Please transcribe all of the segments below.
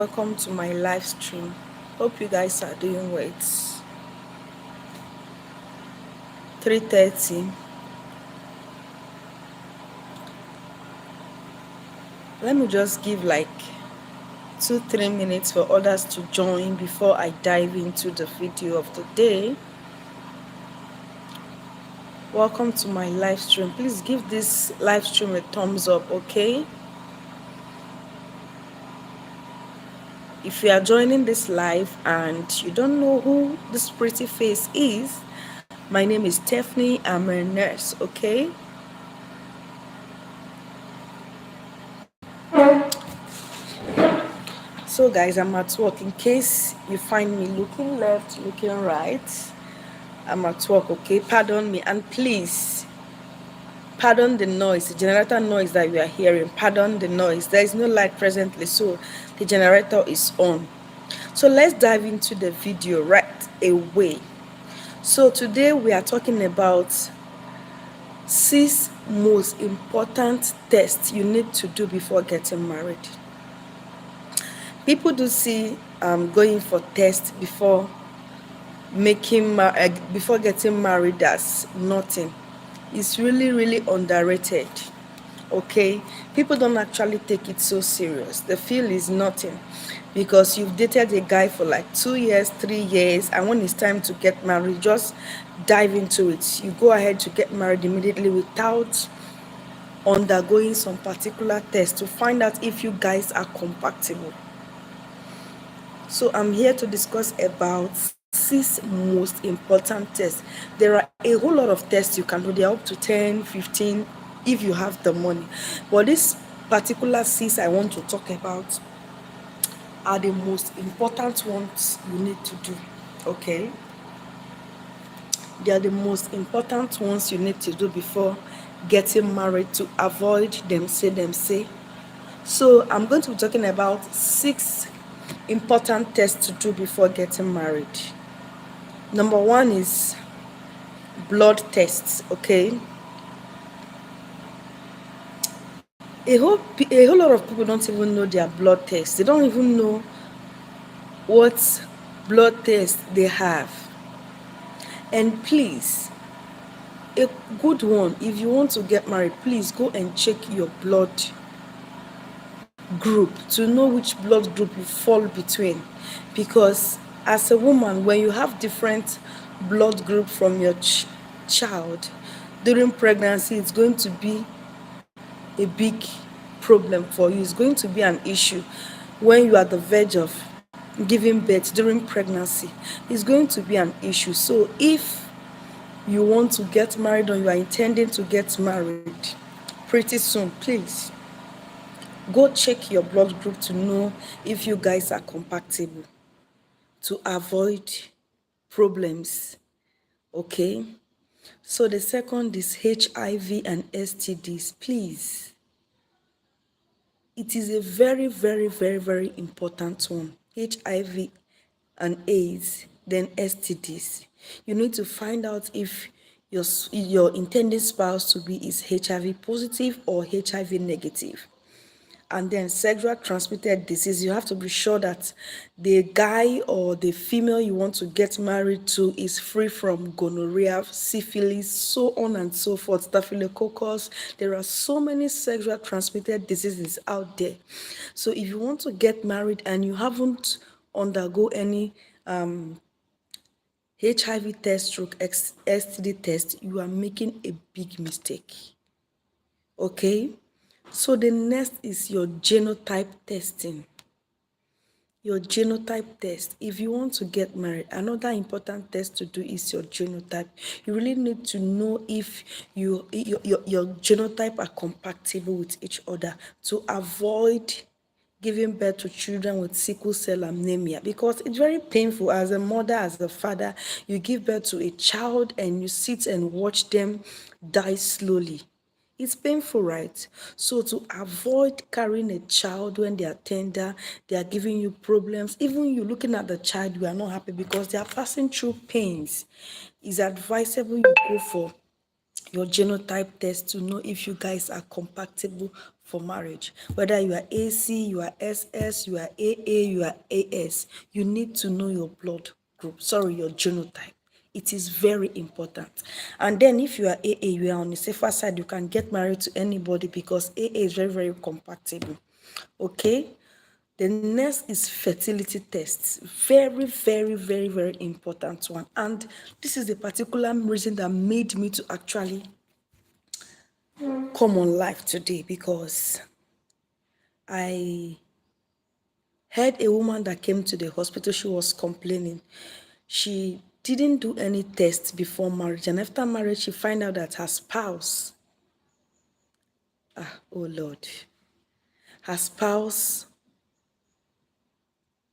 Welcome to my live stream. Hope you guys are doing well. It's 3:30. Let me just give like 2-3 minutes for others to join before I dive into the video of the day. Welcome to my live stream. Please give this live stream a thumbs up, okay? If you are joining this live and you don't know who this pretty face is, my name is Stephanie. I'm a nurse, okay? So guys, I'm at work. In case you find me looking left, looking right, I'm at work, okay? Pardon me, and please pardon the noise, the generator noise that you are hearing. Pardon the noise. There is no light presently, so the generator is on. So let's dive into the video right away. So today we are talking about 6 most important tests you need to do before getting married. People do see going for tests before before getting married as nothing. It's really underrated. Okay, people don't actually take it so serious. They feel it's nothing because you've dated a guy for like 2 years, 3 years, and when it's time to get married, just dive into it. You go ahead to get married immediately without undergoing some particular test to find out if you guys are compatible. So I'm here to discuss about 6 most important tests. There are a whole lot of tests you can do. They're up to 10, 15 if you have the money. But this particular 6 I want to talk about are the most important ones you need to do. Okay? They are the most important ones you need to do before getting married to avoid them say. So I'm going to be talking about 6 important tests to do before getting married. Number 1 is blood tests, okay? A whole lot of people don't even know their blood tests. They don't even know what blood tests they have. And please, a good one, if you want to get married, please go and check your blood group to know which blood group you fall between, because as a woman, when you have different blood group from your child during pregnancy, it's going to be a big problem for you. It's going to be an issue when you are at the verge of giving birth during pregnancy. It's going to be an issue. So if you want to get married or you are intending to get married pretty soon, please go check your blood group to know if you guys are compatible to avoid problems. Okay? So the second is HIV and STDs. Please, it is a very important one. HIV and AIDS, then STDs. You need to find out if your intended spouse to be is HIV positive or HIV negative. And then sexual transmitted disease, you have to be sure that the guy or the female you want to get married to is free from gonorrhea, syphilis, so on and so forth, staphylococcus. There are so many sexual transmitted diseases out there. So if you want to get married and you haven't undergo any HIV test stroke STD test, you are making a big mistake. Okay? So the next is your genotype testing. Your genotype test. If you want to get married, another important test to do is your genotype. You really need to know if your genotype are compatible with each other to avoid giving birth to children with sickle cell anemia, because it's very painful as a mother, as a father. You give birth to a child and you sit and watch them die slowly. It's painful, right? So to avoid carrying a child when they are tender, they are giving you problems, even you looking at the child, you are not happy because they are passing through pains, it's advisable you go for your genotype test to know if you guys are compatible for marriage. Whether you are AC, you are SS, you are AA, you are AS, you need to know your blood group, sorry, your genotype. It is very important. And then if you are AA, you are on the safer side, you can get married to anybody because AA is very, very compatible. Okay? The next is fertility tests. Very, very, very, very important one. And this is the particular reason that made me to actually come on live today, because I heard a woman that came to the hospital. She was complaining. She didn't do any tests before marriage, and after marriage, she found out that her spouse, oh Lord, her spouse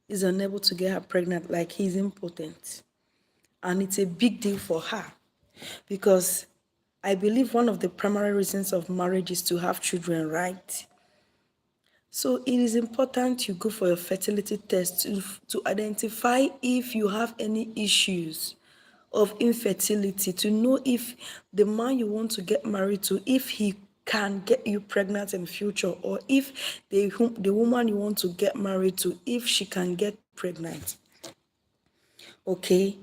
is unable to get her pregnant, like he's impotent. And it's a big deal for her because I believe one of the primary reasons of marriage is to have children, right? So it is important you go for your fertility test to identify if you have any issues of infertility, to know if the man you want to get married to, if he can get you pregnant in future, or if the woman you want to get married to, if she can get pregnant. Okay,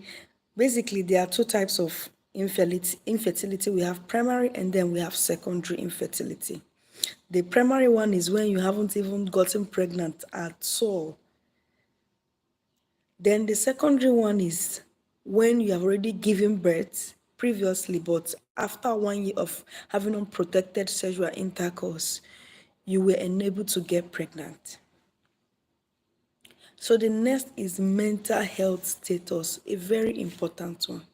basically there are two types of infertility. We have primary and then we have secondary infertility. The primary one is when you haven't even gotten pregnant at all. Then the secondary one is when you have already given birth previously, but after 1 year of having unprotected sexual intercourse, you were unable to get pregnant. So the next is mental health status, a very important one,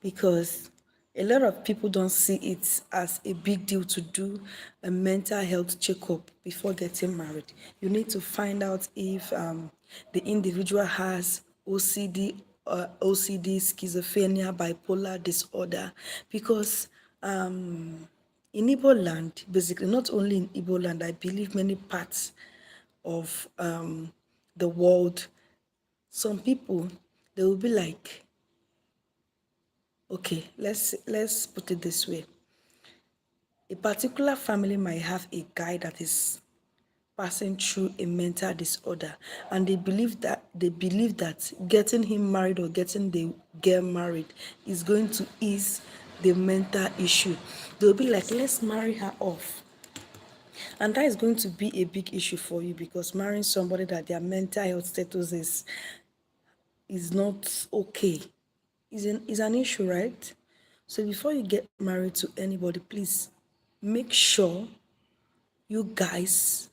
because a lot of people don't see it as a big deal to do a mental health checkup before getting married. You need to find out if the individual has OCD, schizophrenia, bipolar disorder, because in Igbo land, basically, not only in Igbo land, I believe many parts of the world, some people, they will be like, okay, let's put it this way. A particular family might have a guy that is passing through a mental disorder, and they believe that getting him married or getting the girl married is going to ease the mental issue. They'll be like, let's marry her off. And that is going to be a big issue for you, because marrying somebody that their mental health status is not okay is an issue, right? So before you get married to anybody, please make sure you guys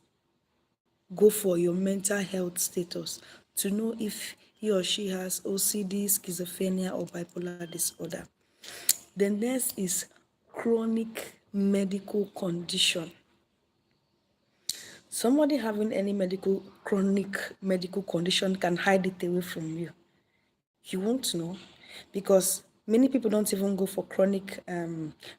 go for your mental health status to know if he or she has OCD, schizophrenia, or bipolar disorder. The next is chronic medical condition. Somebody having any chronic medical condition can hide it away from you. You won't know, because many people don't even go for chronic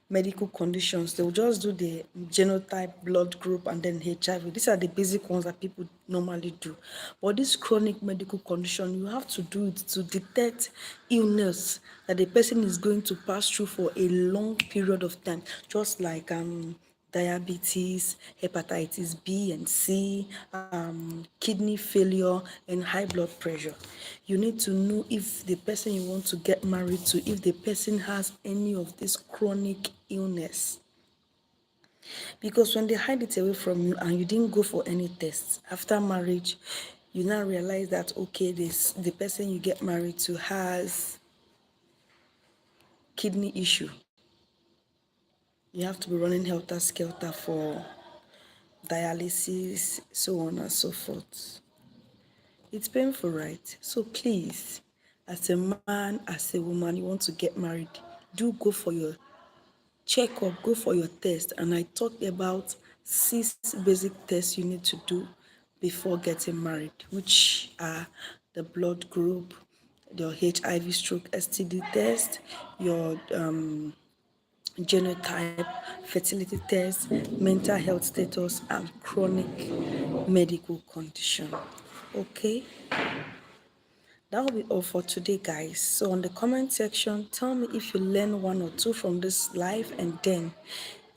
medical conditions. They'll just do the genotype, blood group, and then HIV. These are the basic ones that people normally do. But this chronic medical condition, you have to do it to detect illness that the person is going to pass through for a long period of time, just like diabetes, hepatitis B and C, kidney failure, and high blood pressure. You need to know if the person you want to get married to, if the person has any of this chronic illness. Because when they hide it away from you and you didn't go for any tests, after marriage, you now realize that, okay, the person you get married to has kidney issue. You have to be running helter-skelter for dialysis, so on and so forth. It's painful, right? So please, as a man, as a woman, you want to get married, do go for your checkup, go for your test. And I talked about 6 basic tests you need to do before getting married, which are the blood group, your HIV stroke STD test, your genotype, fertility test, mental health status, and chronic medical condition. Okay, that will be all for today, guys. So on the comment section, tell me if you learn one or two from this live, and then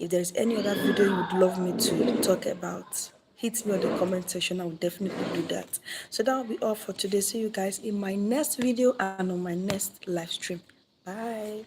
If there's any other video you would love me to talk about, hit me on the comment section. I will definitely do that. So that will be all for today. See you guys in my next video and on my next live stream. Bye.